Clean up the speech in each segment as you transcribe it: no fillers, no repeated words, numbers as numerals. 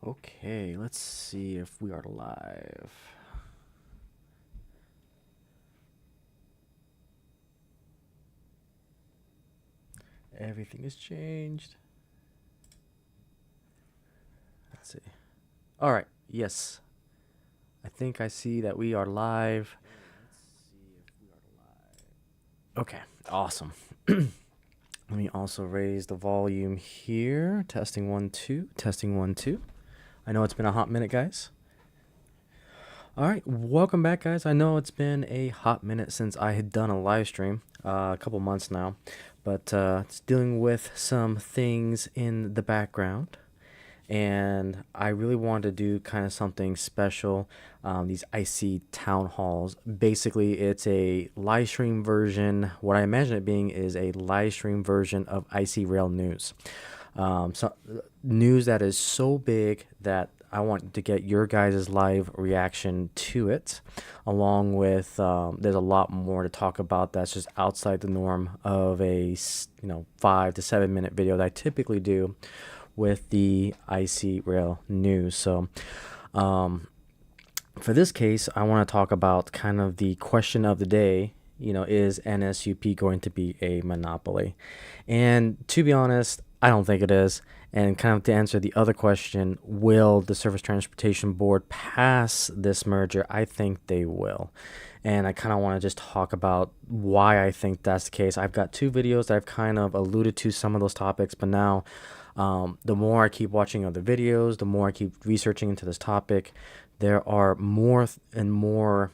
Okay, let's see if we are live. Everything has changed. Let's see. All right, yes. I think I see that we are live. Okay, awesome. Let me also raise the volume here. Testing 1 2. Testing 1 2. I know it's been a hot minute, guys. All right, welcome back, guys. I know it's been a hot minute since I had done a live stream, a couple months now, but it's dealing with some things in the background, and I really wanted to do kind of something special. These IC town halls. Basically, it's a live stream version. What I imagine it being is a live stream version of IC Rail news. News that is so big that I want to get your guys' live reaction to it, along with there's a lot more to talk about that's just outside the norm of a 5 to 7 minute video that I typically do with the IC Rail news. So for this case, I want to talk about kind of the question of the day. Is NSUP going to be a monopoly? And to be honest, I don't think it is. And kind of to answer the other question, will the Surface Transportation Board pass this merger? I think they will. And I kind of want to just talk about why I think that's the case. I've got two videos that I've kind of alluded to some of those topics, but now the more I keep watching other videos, the more I keep researching into this topic, there are more and more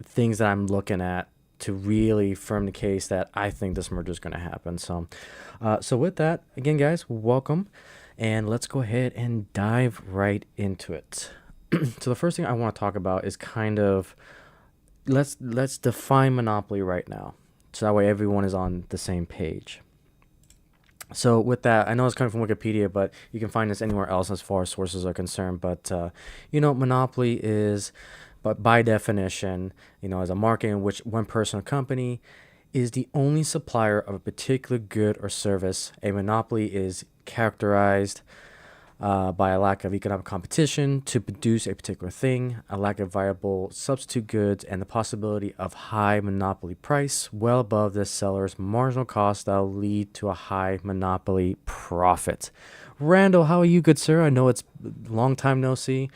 things that I'm looking at to really firm the case that I think this merger is going to happen. So with that, again, guys, welcome, and let's go ahead and dive right into it. So the first thing I want to talk about is kind of let's define monopoly right now, so that way everyone is on the same page. So with that, I know it's coming from Wikipedia, but you can find this anywhere else as far as sources are concerned. But monopoly is, but by definition, as a market in which one person or company is the only supplier of a particular good or service. A monopoly is characterized by a lack of economic competition to produce a particular thing, a lack of viable substitute goods, and the possibility of high monopoly price well above the seller's marginal cost that will lead to a high monopoly profit. Randall, how are you, good sir? I know it's a long time no see.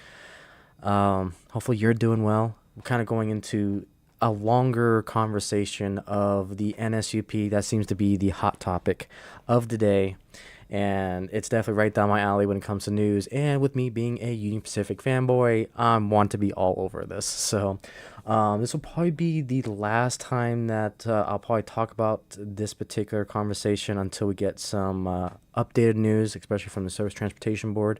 Hopefully you're doing well. We're kind of going into a longer conversation of the NSUP. That seems to be the hot topic of the day. And it's definitely right down my alley when it comes to news. And with me being a Union Pacific fanboy, I want to be all over this. So this will probably be the last time that I'll probably talk about this particular conversation until we get some updated news, especially from the Surface Transportation Board.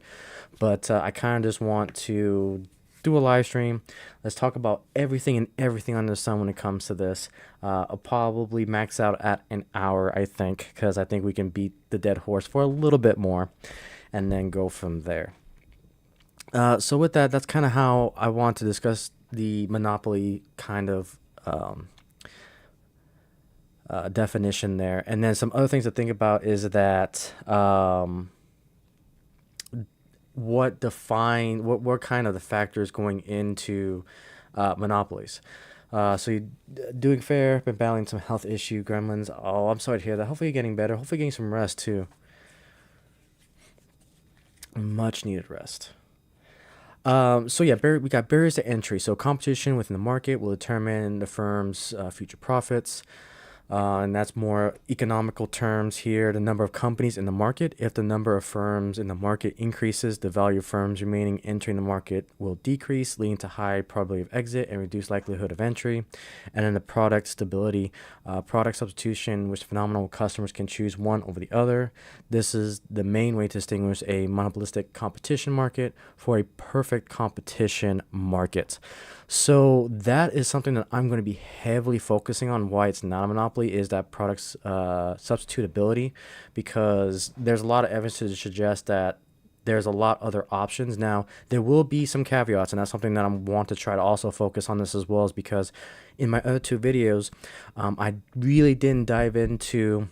But I kind of just want to do a live stream. Let's talk about everything and everything under the sun when it comes to this. I'll probably max out at an hour, I think, because I think we can beat the dead horse for a little bit more and then go from there. So with that, that's kind of how I want to discuss the monopoly kind of definition there. And then some other things to think about is that what kind of the factors going into monopolies. So you're doing fair, been battling some health issue, gremlins. Oh, I'm sorry to hear that. Hopefully you're getting better. Hopefully getting some rest too. Much needed rest. So yeah, we got barriers to entry. So competition within the market will determine the firm's future profits. And that's more economical terms here. The number of companies in the market. If the number of firms in the market increases, the value of firms remaining entering the market will decrease, leading to high probability of exit and reduced likelihood of entry. And then the product stability, product substitution, which phenomenal customers can choose one over the other. This is the main way to distinguish a monopolistic competition market for a perfect competition market. So that is something that I'm going to be heavily focusing on. Why it's not a monopoly is that product's substitutability, because there's a lot of evidence to suggest that there's a lot other options. Now, there will be some caveats, and that's something that I want to try to also focus on this as well, is because in my other two videos, I really didn't dive into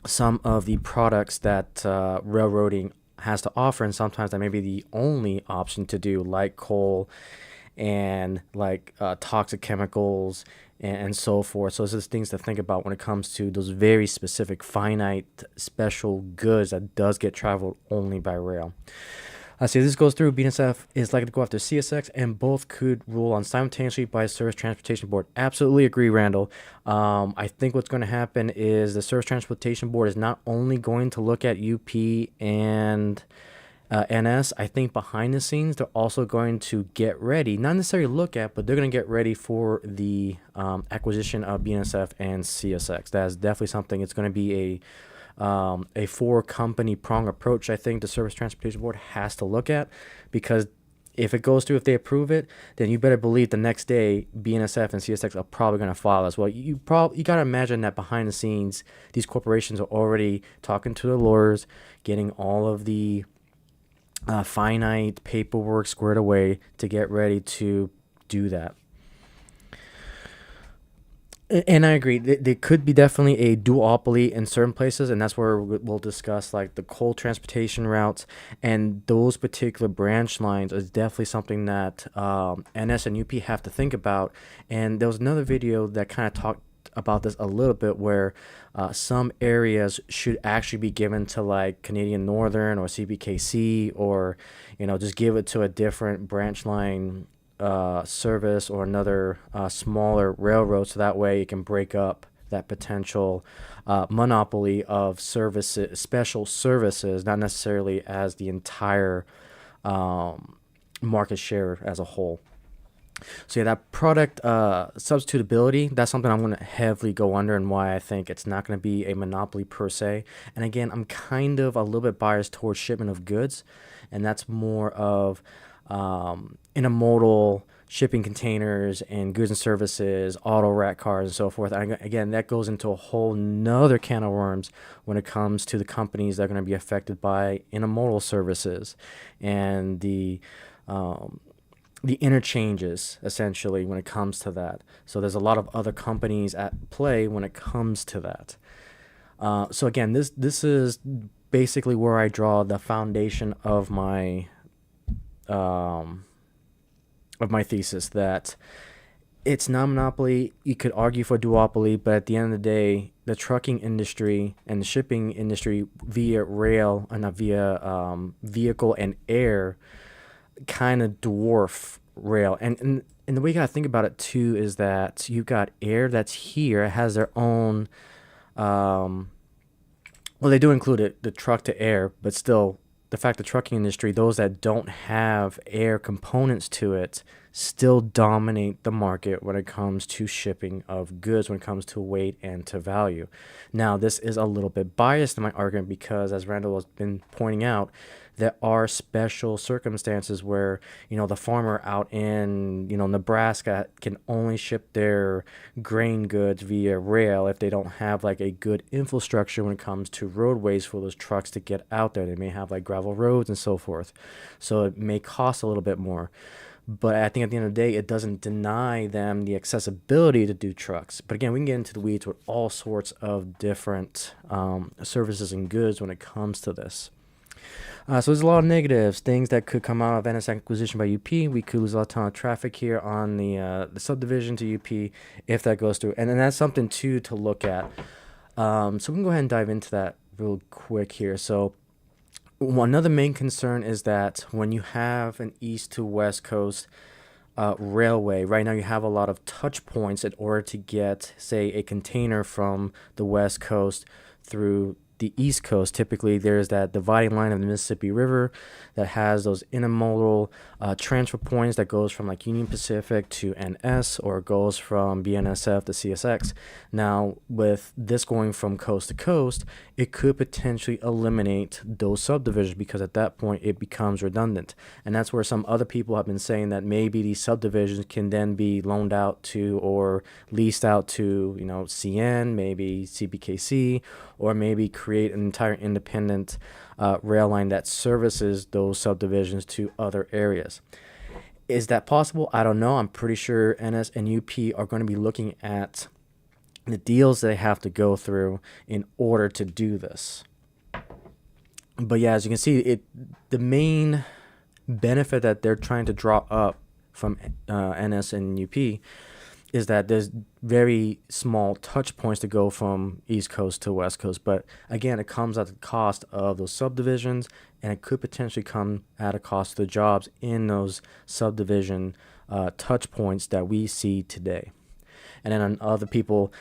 some of the products that railroading has to offer, and sometimes that may be the only option to do, like coal and like toxic chemicals and so forth. So, those are things to think about when it comes to those very specific, finite, special goods that does get traveled only by rail. See, this goes through. BNSF is likely to go after CSX, and both could rule on simultaneously by the Surface Transportation Board. Absolutely agree, Randall. I think what's going to happen is the Surface Transportation Board is not only going to look at UP and NS. I think behind the scenes, they're also going to get ready, not necessarily look at, but they're going to get ready for the acquisition of BNSF and CSX. That is definitely something. It's going to be a four company prong approach. I think the Surface Transportation Board has to look at, because if it goes through, if they approve it, then you better believe the next day BNSF and CSX are probably going to file as well. You got to imagine that behind the scenes, these corporations are already talking to the lawyers, getting all of the finite paperwork squared away to get ready to do that. And I agree. There could be definitely a duopoly in certain places, and that's where we'll discuss like the coal transportation routes, and those particular branch lines is definitely something that NS and UP have to think about. And there was another video that kind of talked about this a little bit, where some areas should actually be given to like Canadian Northern or CPKC, or just give it to a different branch line service or another smaller railroad, so that way it can break up that potential monopoly of services, special services, not necessarily as the entire market share as a whole. So yeah, that product substitutability, that's something I'm going to heavily go under, and why I think it's not going to be a monopoly per se. And again, I'm kind of a little bit biased towards shipment of goods, and that's more of intermodal shipping containers and goods and services, auto rack cars, and so forth. And again, that goes into a whole nother can of worms when it comes to the companies that are going to be affected by intermodal services and the interchanges, essentially, when it comes to that. So there's a lot of other companies at play when it comes to that. So again, this is basically where I draw the foundation of my thesis, that it's not monopoly. You could argue for duopoly, but at the end of the day, the trucking industry and the shipping industry via rail, and not via vehicle and air, kind of dwarf rail. And the way you gotta think about it too is that you've got air that's here, it has their own well, they do include it, the truck to air, but still, the fact the trucking industry, those that don't have air components to it, still dominate the market when it comes to shipping of goods, when it comes to weight and to value. Now, this is a little bit biased in my argument, because as Randall has been pointing out, there are special circumstances where, the farmer out in, Nebraska can only ship their grain goods via rail if they don't have like a good infrastructure when it comes to roadways for those trucks to get out there. They may have like gravel roads and so forth. So it may cost a little bit more. But I think at the end of the day, it doesn't deny them the accessibility to do trucks. But again, we can get into the weeds with all sorts of different services and goods when it comes to this. So there's a lot of negatives, things that could come out of NS acquisition by UP. We could lose a ton of traffic here on the subdivision to UP if that goes through. And then that's something, too, to look at. So we can go ahead and dive into that real quick here. So another main concern is that when you have an east to west coast railway, right now you have a lot of touch points in order to get, say, a container from the west coast through the east coast. Typically there's that dividing line of the Mississippi River that has those intermodal transfer points that goes from like Union Pacific to NS, or goes from BNSF to CSX. Now, with this going from coast to coast, it could potentially eliminate those subdivisions, because at that point it becomes redundant. And that's where some other people have been saying that maybe these subdivisions can then be loaned out to or leased out to, CN, maybe CPKC, or maybe create an entire independent rail line that services those subdivisions to other areas. Is that possible? I don't know. I'm pretty sure NS and UP are going to be looking at the deals they have to go through in order to do this. But yeah, as you can see, the main benefit that they're trying to draw up from NS and UP is that there's very small touch points to go from East Coast to West Coast. But again, it comes at the cost of those subdivisions, and it could potentially come at a cost to the jobs in those subdivision touch points that we see today. And then on other people,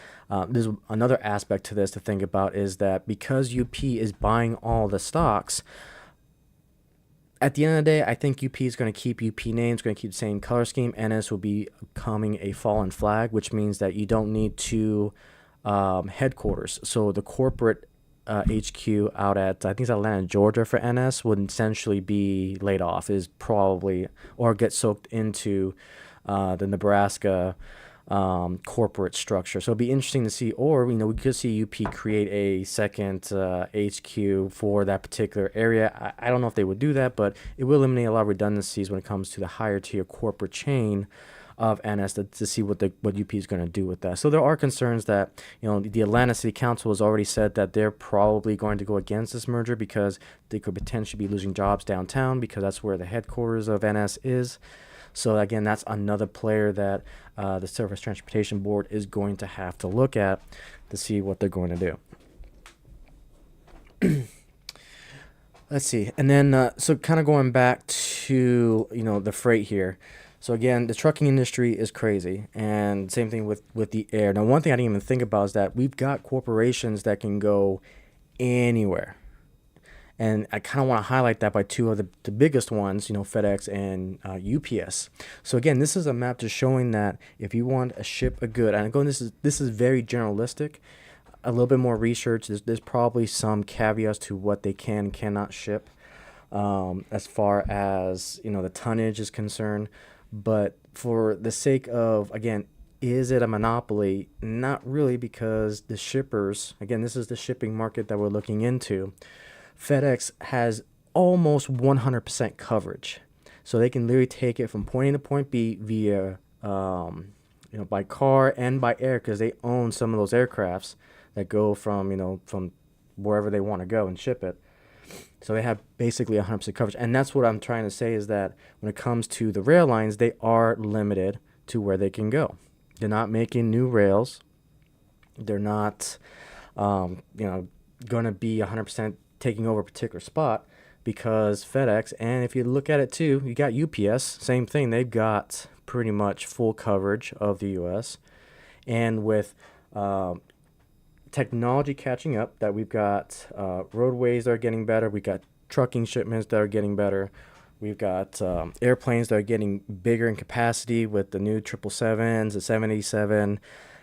there's another aspect to this to think about is that because UP is buying all the stocks, at the end of the day, I think UP is going to keep UP names, going to keep the same color scheme. NS will be becoming a fallen flag, which means that you don't need two headquarters. So the corporate HQ out at, I think it's Atlanta, Georgia for NS would essentially be laid off, is probably, or get soaked into the Nebraska corporate structure. So it'll be interesting to see, or we could see UP create a second HQ for that particular area. I don't know if they would do that, but it will eliminate a lot of redundancies when it comes to the higher tier corporate chain of NS to see what UP is going to do with that. So there are concerns that the Atlanta City Council has already said that they're probably going to go against this merger because they could potentially be losing jobs downtown because that's where the headquarters of NS is. So again, that's another player that the Surface Transportation Board is going to have to look at to see what they're going to do. Let's see. And then, so kind of going back to, the freight here. So again, the trucking industry is crazy, and same thing with the air. Now, one thing I didn't even think about is that we've got corporations that can go anywhere. And I kind of want to highlight that by two of the biggest ones, FedEx and UPS. So again, this is a map just showing that if you want to ship a good, and again, this is very generalistic. A little bit more research. There's probably some caveats to what they cannot ship, as far as the tonnage is concerned. But for the sake of, again, is it a monopoly? Not really, because the shippers, again, this is the shipping market that we're looking into. FedEx has almost 100% coverage. So they can literally take it from point A to point B via, by car and by air, because they own some of those aircrafts that go from wherever they want to go and ship it. So they have basically 100% coverage. And that's what I'm trying to say, is that when it comes to the rail lines, they are limited to where they can go. They're not making new rails. They're not, going to be 100% taking over a particular spot, because FedEx, and if you look at it too, you got UPS, same thing. They've got pretty much full coverage of the U.S. And with technology catching up, that we've got roadways that are getting better, we've got trucking shipments that are getting better, we've got airplanes that are getting bigger in capacity with the new 777s, the 787,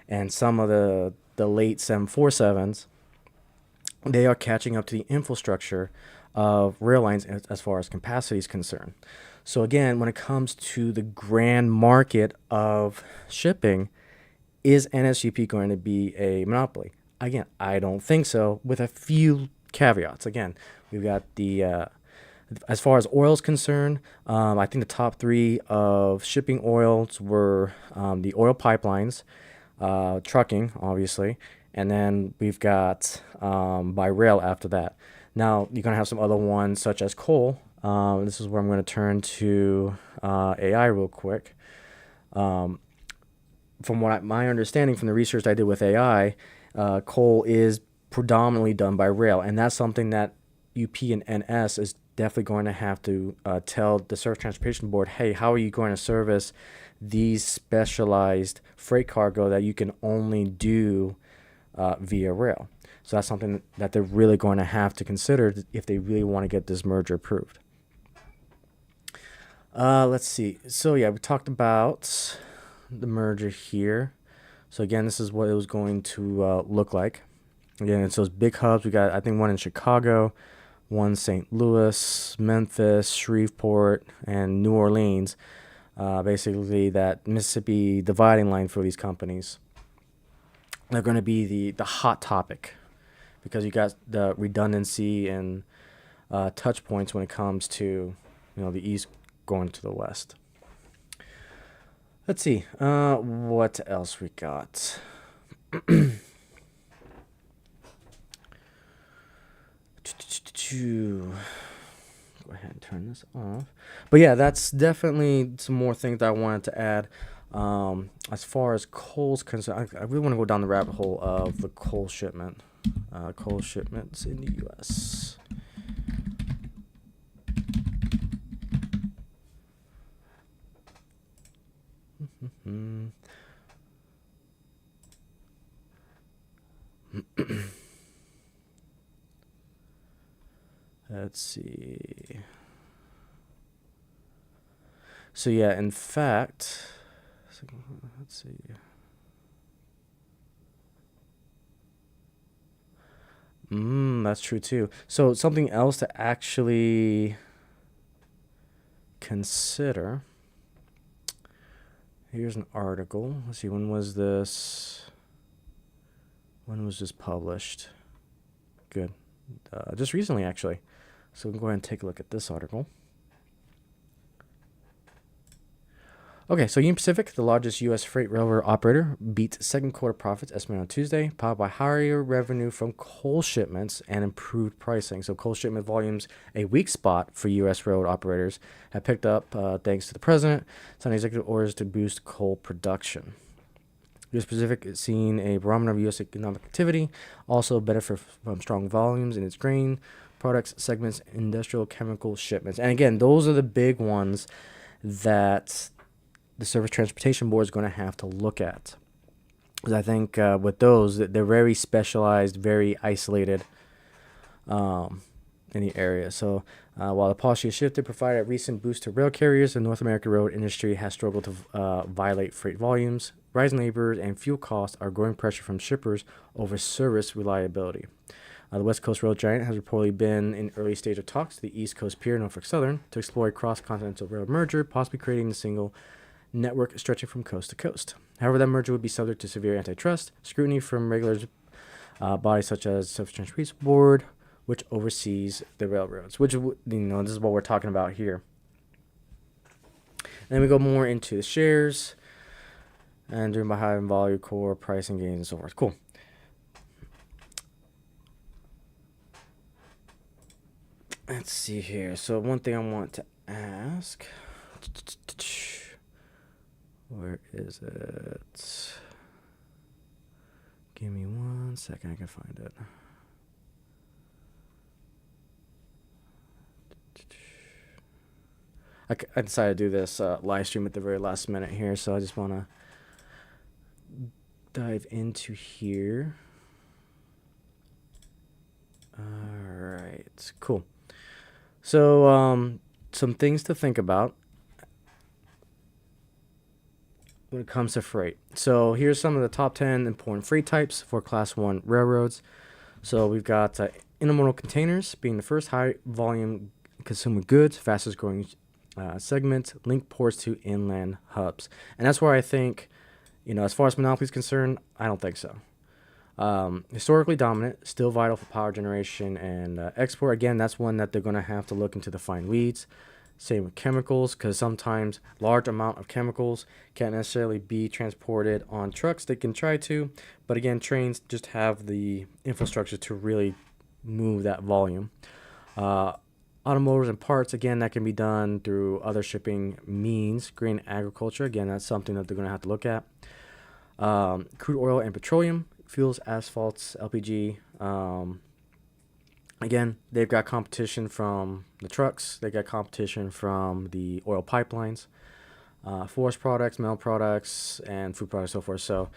and some of the late 747s. They are catching up to the infrastructure of rail lines as far as capacity is concerned. So again, when it comes to the grand market of shipping, is NSUP going to be a monopoly? Again, I don't think so, with a few caveats. Again, we've got the as far as oil is concerned, I think the top three of shipping oils were the oil pipelines, trucking, obviously, and then we've got by rail after that. Now, you're going to have some other ones, such as coal. This is where I'm going to turn to AI real quick. From my understanding from the research I did with AI, coal is predominantly done by rail, and that's something that UP and NS is definitely going to have to tell the Surface Transportation Board, hey, how are you going to service these specialized freight cargo that you can only do via rail? So that's something that they're really going to have to consider if they really want to get this merger approved. Let's see. So yeah, we talked about the merger here. So again, this is what it was going to look like. Again, it's those big hubs. We got, I think, one in Chicago, one St. Louis, Memphis, Shreveport, and New Orleans. Basically, that Mississippi dividing line for these companies. They're going to be the hot topic, because you got the redundancy and touch points when it comes to the East going to the West. Let's see. What else we got? Go ahead and turn this off. But yeah, that's definitely some more things that I wanted to add. As far as coal's concerned, I really want to go down the rabbit hole of the coal shipments in the U.S. Let's see. So yeah, in fact, let's see. That's true too. So something else to actually consider. Here's an article. Let's see, when was this published? Good. Just recently, actually. So we can go ahead and take a look at this article. Okay, so Union Pacific, the largest U.S. freight railroad operator, beat second quarter profits estimated on Tuesday, powered by higher revenue from coal shipments and improved pricing. So coal shipment volumes, a weak spot for U.S. railroad operators, have picked up thanks to the president signing executive orders to boost coal production. U.S. Pacific is seeing a barometer of U.S. economic activity, also benefit from strong volumes in its grain products segments, industrial chemical shipments. And again, those are the big ones that the Surface Transportation Board is going to have to look at. Because I think with those, they're very specialized, very isolated in the area. So while the policy has shifted, provided a recent boost to rail carriers, the North American road industry has struggled to violate freight volumes. Rising labor and fuel costs are growing pressure from shippers over service reliability. The West Coast Road Giant has reportedly been in early stage of talks to the East Coast peer, Norfolk Southern, to explore a cross-continental rail merger, possibly creating a single network stretching from coast to coast. However, that merger would be subject to severe antitrust scrutiny from regulators, bodies such as Surface Transportation Board, which oversees the railroads. Which, this is what we're talking about here. And then we go more into the shares, and driven by high volume, core pricing gains, and so forth. Cool. Let's see here. So one thing I want to ask. Where is it? Give me 1 second. I can find it. I decided to do this live stream at the very last minute here, so I just want to dive into here. All right, cool. So some things to think about when it comes to freight. So here's some of the top 10 important freight types for Class 1 railroads. So we've got intermodal containers being the first high volume consumer goods, fastest growing segment, link ports to inland hubs. And that's where I think, as far as Monoply is concerned, I don't think so. Historically dominant, still vital for power generation and export. Again, that's one that they're going to have to look into the fine weeds. Same with chemicals, because sometimes large amount of chemicals can't necessarily be transported on trucks. They can try to, but again, trains just have the infrastructure to really move that volume. Automotives and parts, again, that can be done through other shipping means. Green agriculture, again, that's something that they're going to have to look at. Crude oil and petroleum, fuels, asphalts, LPG. Again, they've got competition from the trucks. They got competition from the oil pipelines, forest products, metal products, and food products, so forth. So,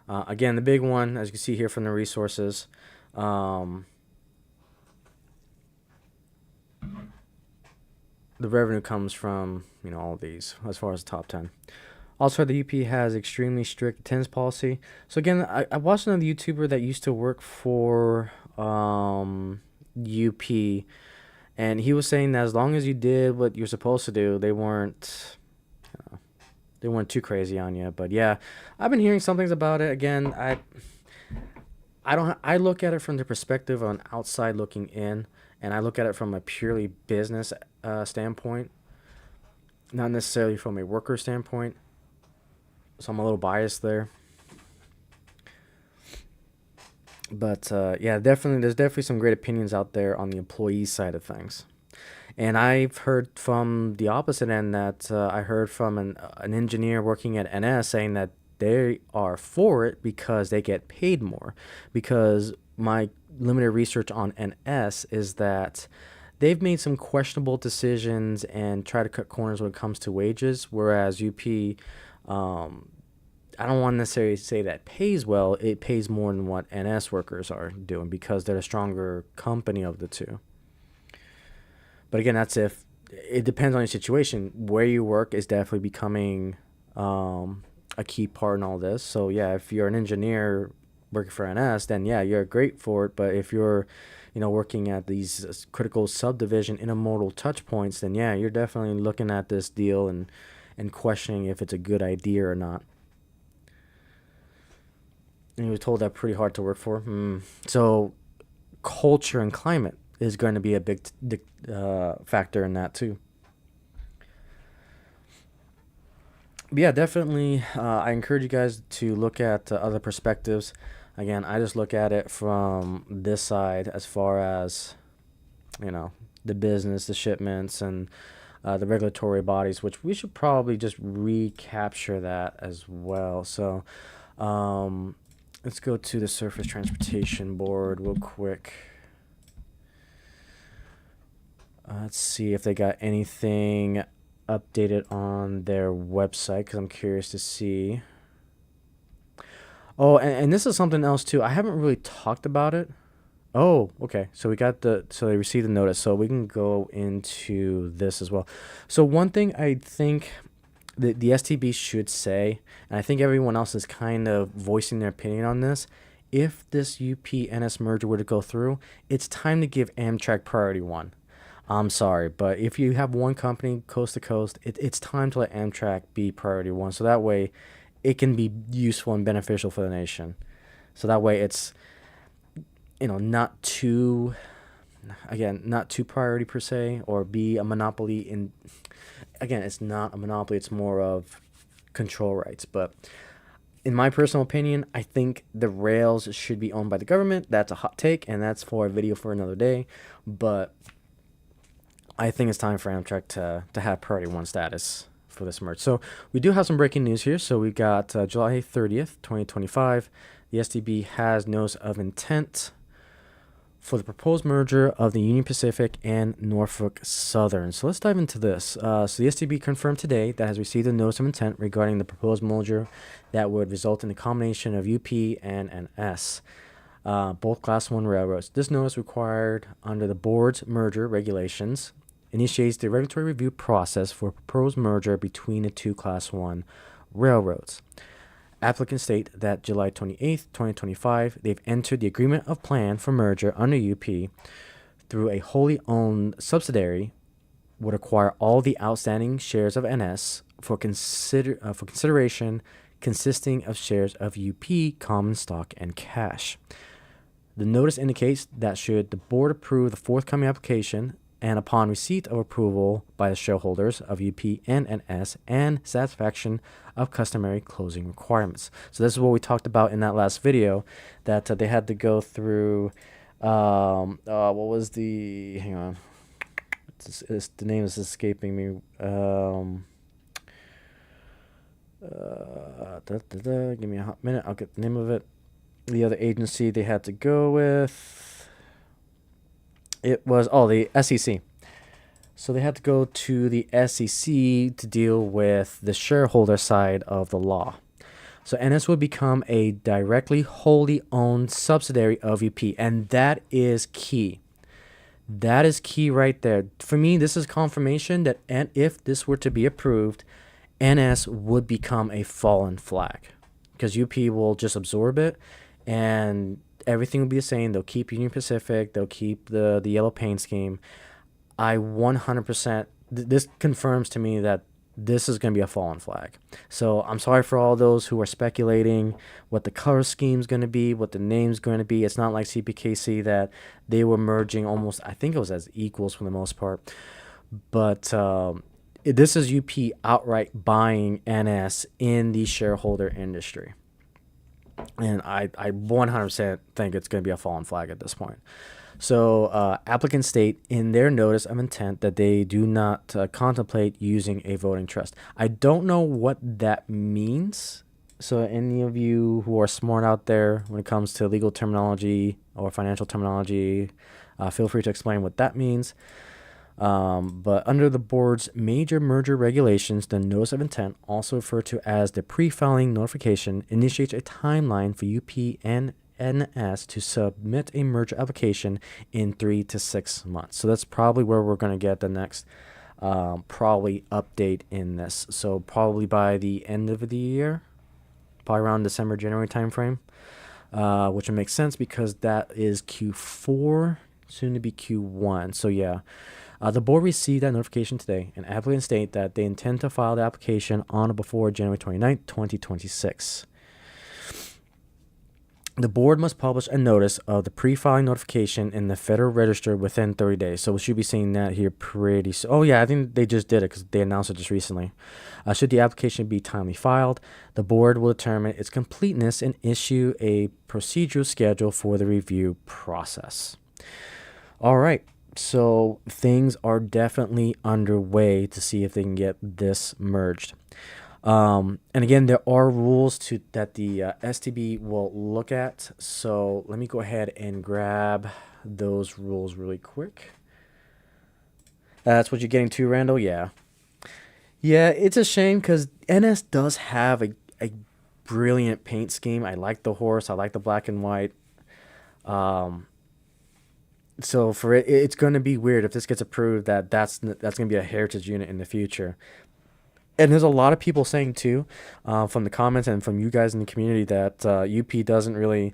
again, the big one, as you can see here from the resources, the revenue comes from, all of these as far as the top 10. Also, the UP has extremely strict attendance policy. So again, I watched another YouTuber that used to work for UP, and he was saying that as long as you did what you're supposed to do, they weren't too crazy on you. But yeah, I've been hearing some things about it. Again, I look at it from the perspective of an outside looking in, and I look at it from a purely business standpoint, not necessarily from a worker standpoint. So I'm a little biased there. But yeah, definitely, there's definitely some great opinions out there on the employee side of things. And I've heard from the opposite end that I heard from an engineer working at NS saying that they are for it because they get paid more. Because my limited research on NS is that they've made some questionable decisions and try to cut corners when it comes to wages, whereas UP, um, I don't want to necessarily say that pays well. It pays more than what NS workers are doing because they're a stronger company of the two. But again, that's if it depends on your situation. Where you work is definitely becoming a key part in all this. So yeah, if you're an engineer working for NS, then yeah, you're great for it. But if you're, working at these critical subdivision intermodal touch points, then yeah, you're definitely looking at this deal and questioning if it's a good idea or not. And you were told that pretty hard to work for. So culture and climate is going to be a big factor in that too. But yeah, definitely. I encourage you guys to look at other perspectives. Again, I just look at it from this side as far as you know the business, the shipments, and the regulatory bodies, which we should probably just recapture that as well. So um, let's go to the Surface Transportation Board real quick. Let's see if they got anything updated on their website because I'm curious to see. Oh, and this is something else too. I haven't really talked about it. Oh, okay. So they received the notice. So we can go into this as well. So one thing I think the STB should say, and I think everyone else is kind of voicing their opinion on this. If this UP-NS merger were to go through, it's time to give Amtrak priority one. I'm sorry, but if you have one company coast to coast, it's time to let Amtrak be priority one. So that way it can be useful and beneficial for the nation. So that way it's, not too, again, not too priority per se or be a monopoly in, again, it's not a monopoly. It's more of control rights. But in my personal opinion, I think the rails should be owned by the government. That's a hot take, and that's for a video for another day. But I think it's time for Amtrak to have priority one status for this merge. So we do have some breaking news here. So we got July 30th, 2025. The STB has notice of intent for the proposed merger of the Union Pacific and Norfolk Southern. So let's dive into this. So the STB confirmed today that has received a notice of intent regarding the proposed merger that would result in the combination of UP and NS. Both Class 1 railroads. This notice required under the board's merger regulations initiates the regulatory review process for a proposed merger between the two Class 1 railroads. Applicants state that July 28th, 2025, they've entered the agreement of plan for merger under UP through a wholly owned subsidiary would acquire all the outstanding shares of NS for consideration consisting of shares of UP common stock and cash. The notice indicates that should the board approve the forthcoming application and upon receipt of approval by the shareholders of UP and NS and satisfaction of customary closing requirements. So this is what we talked about in that last video, that they had to go through, what was the, hang on, the name is escaping me. Give me a hot minute, I'll get the name of it. The other agency they had to go with, it was the SEC. So they had to go to the SEC to deal with the shareholder side of the law. So NS would become a directly wholly owned subsidiary of UP, and that is key. That is key right there. For me, this is confirmation that if this were to be approved, NS would become a fallen flag because UP will just absorb it and everything will be the same. They'll keep Union Pacific. They'll keep the yellow paint scheme. I 100%, this confirms to me that this is going to be a fallen flag. So I'm sorry for all those who are speculating what the color scheme is going to be, what the name's going to be. It's not like CPKC that they were merging almost, I think it was as equals for the most part. But this is UP outright buying NS in the shareholder industry. And I 100% think it's going to be a fallen flag at this point. So, applicants state in their notice of intent that they do not contemplate using a voting trust. I don't know what that means. So, any of you who are smart out there when it comes to legal terminology or financial terminology, feel free to explain what that means. But under the board's major merger regulations, the notice of intent, also referred to as the pre-filing notification, initiates a timeline for UP and NS to submit a merger application in 3 to 6 months. So that's probably where we're going to get the next probably update in this. So probably by the end of the year, probably around December, January timeframe, which would make sense because that is Q4, soon to be Q1. So yeah. The board received that notification today, and applicants state that they intend to file the application on or before January 29th, 2026. The board must publish a notice of the pre-filing notification in the Federal Register within 30 days. So we should be seeing that here pretty soon. Oh, yeah, I think they just did it because they announced it just recently. Should the application be timely filed, the board will determine its completeness and issue a procedural schedule for the review process. All right. So things are definitely underway to see if they can get this merged. And again, there are rules that the STB will look at. So let me go ahead and grab those rules really quick. That's what you're getting to, Randall? Yeah. Yeah, it's a shame because NS does have a brilliant paint scheme. I like the horse. I like the black and white. So for it's going to be weird if this gets approved that's going to be a heritage unit in the future. And there's a lot of people saying too, from the comments and from you guys in the community, that UP doesn't really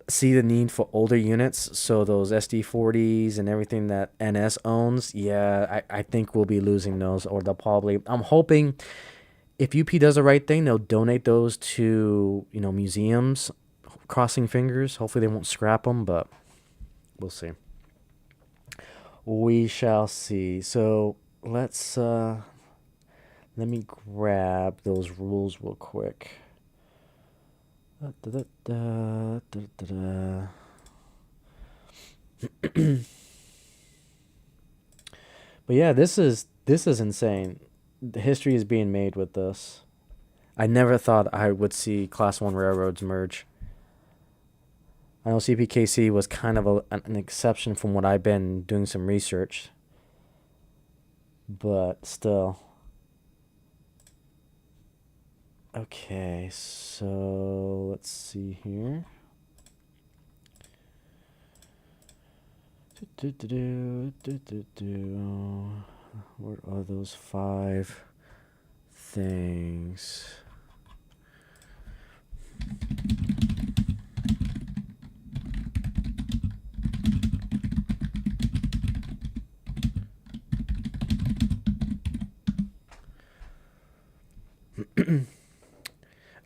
see the need for older units. So those SD40s and everything that NS owns, yeah, I think we'll be losing those, or they'll probably. I'm hoping if UP does the right thing, they'll donate those to museums. Crossing fingers. Hopefully they won't scrap them, but we'll see. We shall see. So let's let me grab those rules real quick. But yeah, this is insane. The history is being made with this. I never thought I would see Class 1 railroads merge. I know CPKC was kind of an exception from what I've been doing some research, but still. Okay, so let's see here. What are those 5 things?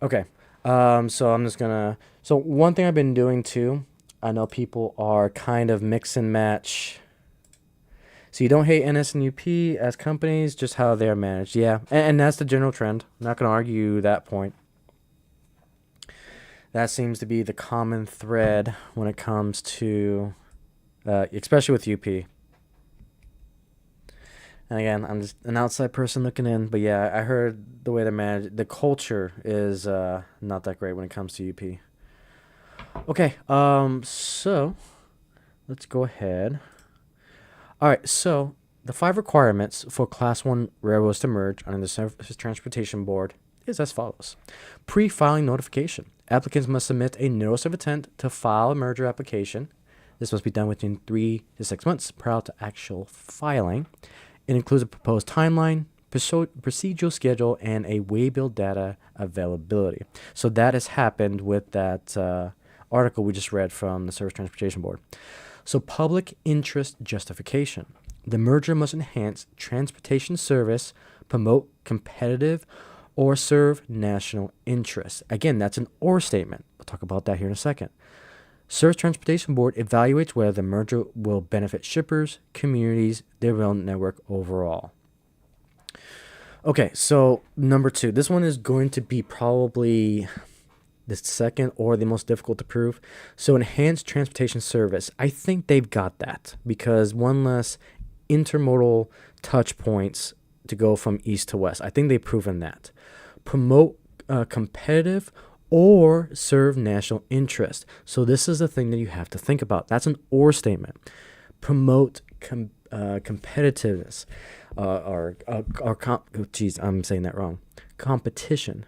Okay. So I'm just gonna. So one thing I've been doing too, I know people are kind of mix and match. So you don't hate NS and UP as companies, just how they're managed. Yeah, and that's the general trend. I'm not gonna argue that point. That seems to be the common thread when it comes to, especially with UP. And again, I'm just an outside person looking in, but yeah, I heard the way they manage the culture is not that great when it comes to UP. Okay, so let's go ahead. All right, so the 5 requirements for Class 1 railroads to merge under the Surface Transportation Board is as follows. Pre-filing notification. Applicants must submit a notice of intent to file a merger application. This must be done within 3 to 6 months prior to actual filing. It includes a proposed timeline, procedural schedule, and a waybill data availability. So that has happened with that article we just read from the Surface Transportation Board. So public interest justification. The merger must enhance transportation service, promote competitive, or serve national interests. Again, that's an or statement. We'll talk about that here in a second. Surface Transportation Board evaluates whether the merger will benefit shippers, communities, their rail network overall. Okay, so number 2. This one is going to be probably the second or the most difficult to prove. So enhanced transportation service, I think they've got that because one less intermodal touch points to go from east to west. I think they've proven that. Promote competitive or serve national interest. So this is the thing that you have to think about. That's an or statement. Promote competitiveness, I'm saying that wrong. Competition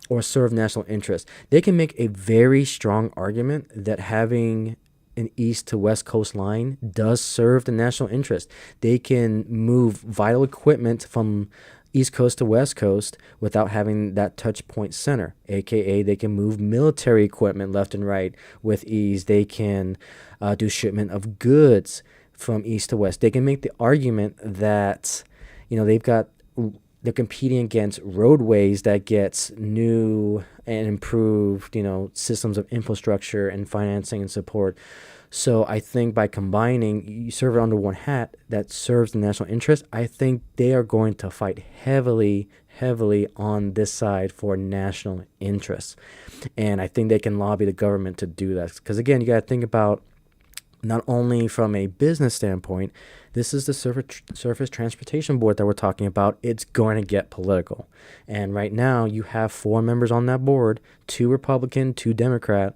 or serve national interest. They can make a very strong argument that having an east to west coast line does serve the national interest. They can move vital equipment from east coast to west coast without having that touch point center, aka they can move military equipment left and right with ease. They can do shipment of goods from east to west. They can make the argument that they're competing against roadways that gets new and improved, systems of infrastructure and financing and support. So I think by combining, you serve it under one hat that serves the national interest. I think they are going to fight heavily, heavily on this side for national interests. And I think they can lobby the government to do that. Because again, you got to think about not only from a business standpoint, this is the Surface Transportation Board that we're talking about. It's going to get political. And right now, you have 4 members on that board, 2 Republican, 2 Democrat,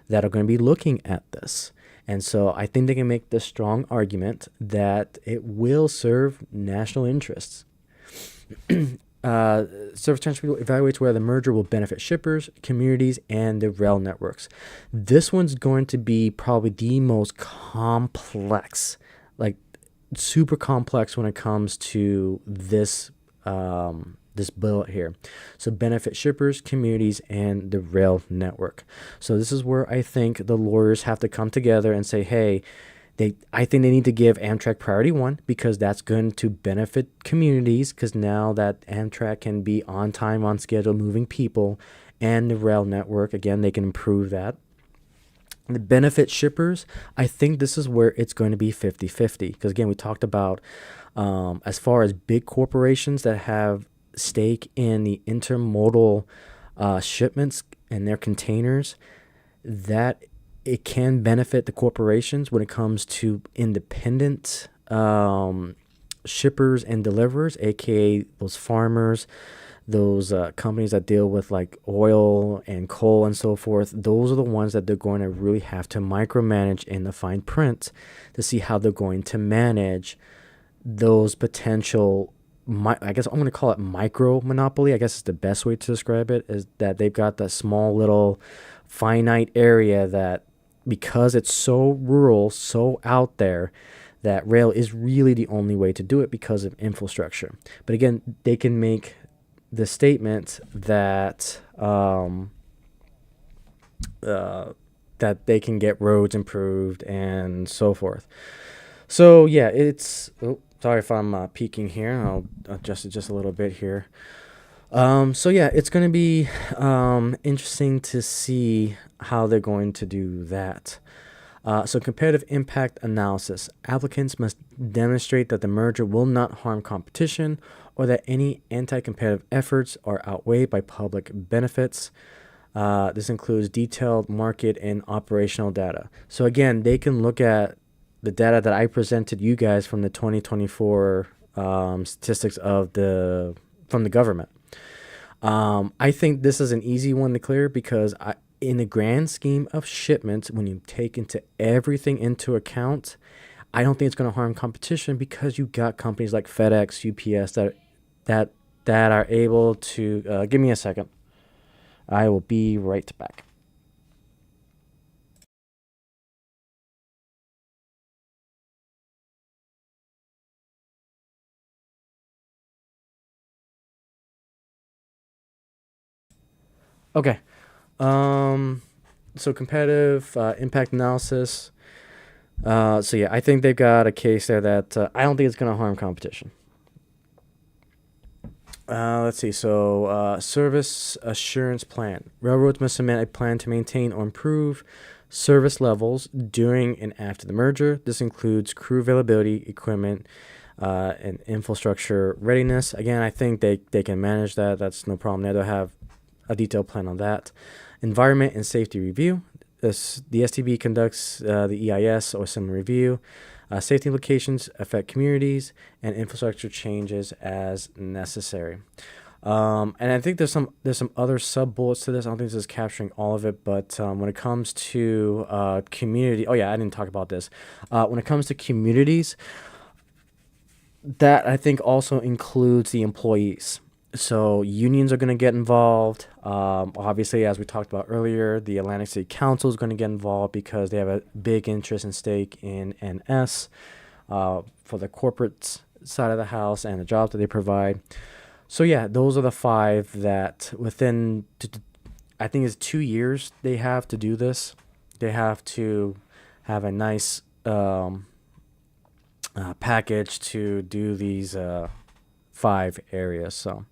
that are going to be looking at this. And so I think they can make the strong argument that it will serve national interests. Surface Transportation evaluates whether the merger will benefit shippers, communities, and the rail networks. This one's going to be probably the most complex, like super complex when it comes to this this bullet here. So benefit shippers, communities, and the rail network. So this is where I think the lawyers have to come together and say, hey, I think they need to give Amtrak priority 1 because that's going to benefit communities because now that Amtrak can be on time, on schedule, moving people, and the rail network, again, they can improve that. The benefit shippers, I think this is where it's going to be 50-50 because, again, we talked about as far as big corporations that have stake in the intermodal shipments and their containers, that it can benefit the corporations when it comes to independent shippers and deliverers, aka those farmers, those companies that deal with like oil and coal and so forth. Those are the ones that they're going to really have to micromanage in the fine print to see how they're going to manage those potential, I guess I'm going to call it micro monopoly. I guess it's the best way to describe it, is that they've got that small little finite area that, because it's so rural, so out there, that rail is really the only way to do it because of infrastructure. But again, they can make the statement that that they can get roads improved and so forth. So yeah, it's sorry if I'm peeking here. I'll adjust it just a little bit here. So yeah, it's going to be interesting to see how they're going to do that. So competitive impact analysis. Applicants must demonstrate that the merger will not harm competition or that any anti-competitive efforts are outweighed by public benefits. This includes detailed market and operational data. So again, they can look at the data that I presented you guys from the 2024 statistics from the government. I think this is an easy one to clear because in the grand scheme of shipments, when you take everything into account, I don't think it's going to harm competition because you got companies like FedEx, UPS that are able to. Give me a second. I will be right back. Okay. So competitive impact analysis. So yeah, I think they've got a case there that I don't think it's going to harm competition. Let's see. So service assurance plan. Railroads must submit a plan to maintain or improve service levels during and after the merger. This includes crew availability, equipment, and infrastructure readiness. Again, I think they can manage that. That's no problem there. They'll have a detailed plan on that. Environment and safety review. The STB conducts the EIS or similar review. Safety implications affect communities and infrastructure changes as necessary. And I think there's some other sub bullets to this. I don't think this is capturing all of it, but when it comes to community, oh yeah, I didn't talk about this. When it comes to communities, that I think also includes the employees. So unions are going to get involved. Obviously, as we talked about earlier, the Atlantic City Council is going to get involved because they have a big interest and stake in NS for the corporate side of the house and the jobs that they provide. So yeah, those are the five that I think it's 2 years they have to do this. They have to have a nice package to do these five areas. So,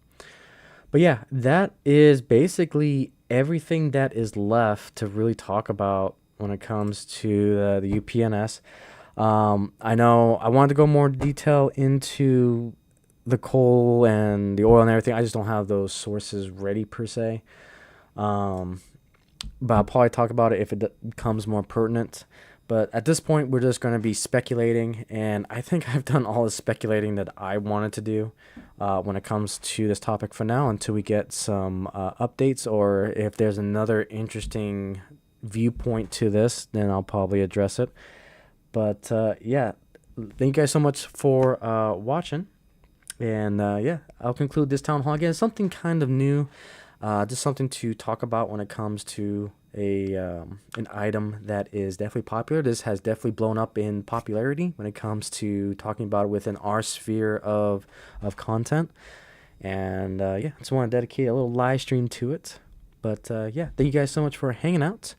but yeah, that is basically everything that is left to really talk about when it comes to the UPNS. I know I wanted to go more detail into the coal and the oil and everything. I just don't have those sources ready per se. Um, but I'll probably talk about it if it becomes more pertinent. But at this point, we're just going to be speculating, and I think I've done all the speculating that I wanted to do when it comes to this topic for now until we get some updates, or if there's another interesting viewpoint to this, then I'll probably address it. But yeah, thank you guys so much for watching. And yeah, I'll conclude this town hall again. Something kind of new, just something to talk about when it comes to an item that is definitely popular. This has definitely blown up in popularity when it comes to talking about it within our sphere of content. And yeah, I just want to dedicate a little live stream to it. But yeah, thank you guys so much for hanging out.